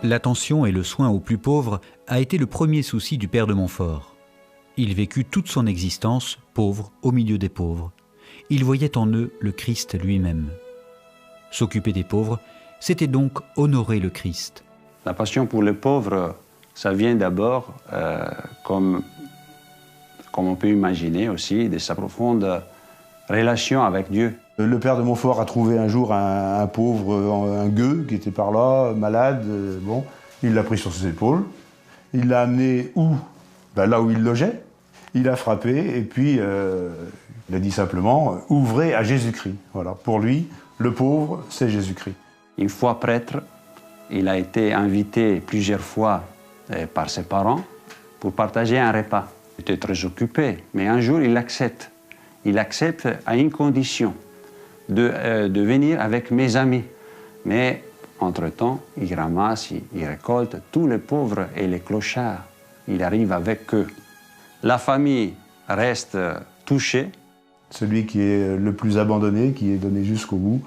L'attention et le soin aux plus pauvres a été le premier souci du père de Montfort. Il vécut toute son existence pauvre au milieu des pauvres. Il voyait en eux le Christ lui-même. S'occuper des pauvres, c'était donc honorer le Christ. La passion pour les pauvres, ça vient d'abord, comme on peut imaginer aussi, de sa profonde relation avec Dieu. Le père de Montfort a trouvé un jour un pauvre, un gueux qui était par là, malade. Bon, il l'a pris sur ses épaules. Il l'a amené où? Là où il logeait. Il a frappé et puis il a dit simplement « Ouvrez à Jésus-Christ ». Voilà. Pour lui, le pauvre, c'est Jésus-Christ. Une fois prêtre, il a été invité plusieurs fois par ses parents pour partager un repas. Il était très occupé, mais un jour il accepte. Il accepte à une condition, de venir avec mes amis. Mais entre-temps, il ramasse, il récolte tous les pauvres et les clochards. Il arrive avec eux. La famille reste touchée. Celui qui est le plus abandonné, qui est donné jusqu'au bout,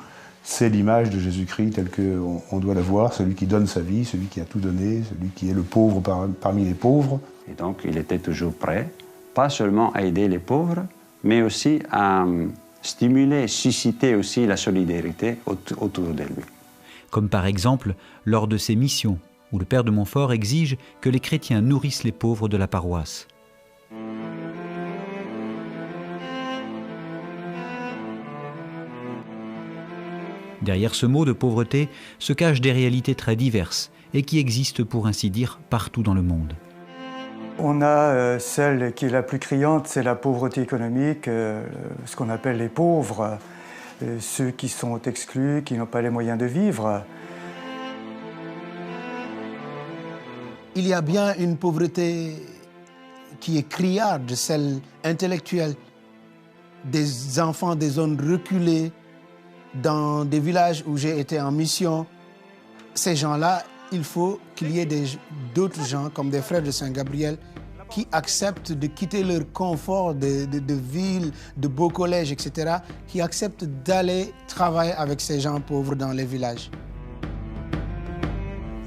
c'est l'image de Jésus-Christ tel qu'on doit la voir, celui qui donne sa vie, celui qui a tout donné, celui qui est le pauvre parmi les pauvres. Et donc il était toujours prêt, pas seulement à aider les pauvres, mais aussi à stimuler, susciter aussi la solidarité autour de lui. Comme par exemple lors de ses missions, où le père de Montfort exige que les chrétiens nourrissent les pauvres de la paroisse. Derrière ce mot de pauvreté se cachent des réalités très diverses et qui existent pour ainsi dire partout dans le monde. On a celle qui est la plus criante, c'est la pauvreté économique, ce qu'on appelle les pauvres, ceux qui sont exclus, qui n'ont pas les moyens de vivre. Il y a bien une pauvreté qui est criarde, celle intellectuelle, des enfants des zones reculées, dans des villages où j'ai été en mission. Ces gens-là, il faut qu'il y ait d'autres gens, comme des frères de Saint-Gabriel, qui acceptent de quitter leur confort de ville, de beaux collèges, etc., qui acceptent d'aller travailler avec ces gens pauvres dans les villages.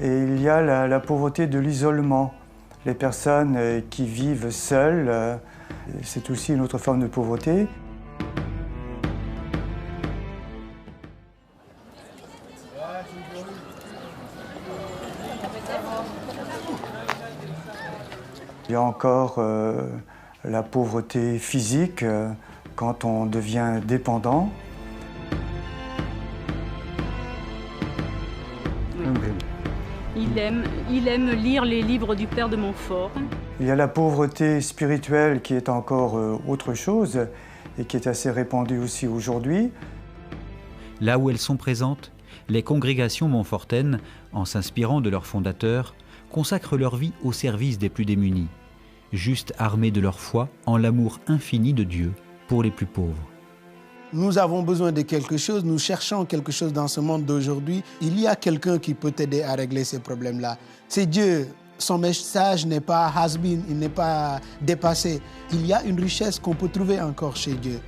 Et il y a la pauvreté de l'isolement. Les personnes qui vivent seules, c'est aussi une autre forme de pauvreté. Il y a encore la pauvreté physique quand on devient dépendant. Il aime lire les livres du père de Montfort. Il y a la pauvreté spirituelle qui est encore autre chose et qui est assez répandue aussi aujourd'hui. Là où elles sont présentes, les congrégations montfortaines, en s'inspirant de leurs fondateurs, consacrent leur vie au service des plus démunis, juste armés de leur foi en l'amour infini de Dieu pour les plus pauvres. Nous avons besoin de quelque chose, nous cherchons quelque chose dans ce monde d'aujourd'hui. Il y a quelqu'un qui peut t'aider à régler ces problèmes-là. C'est Dieu. Son message n'est pas has-been, il n'est pas dépassé. Il y a une richesse qu'on peut trouver encore chez Dieu.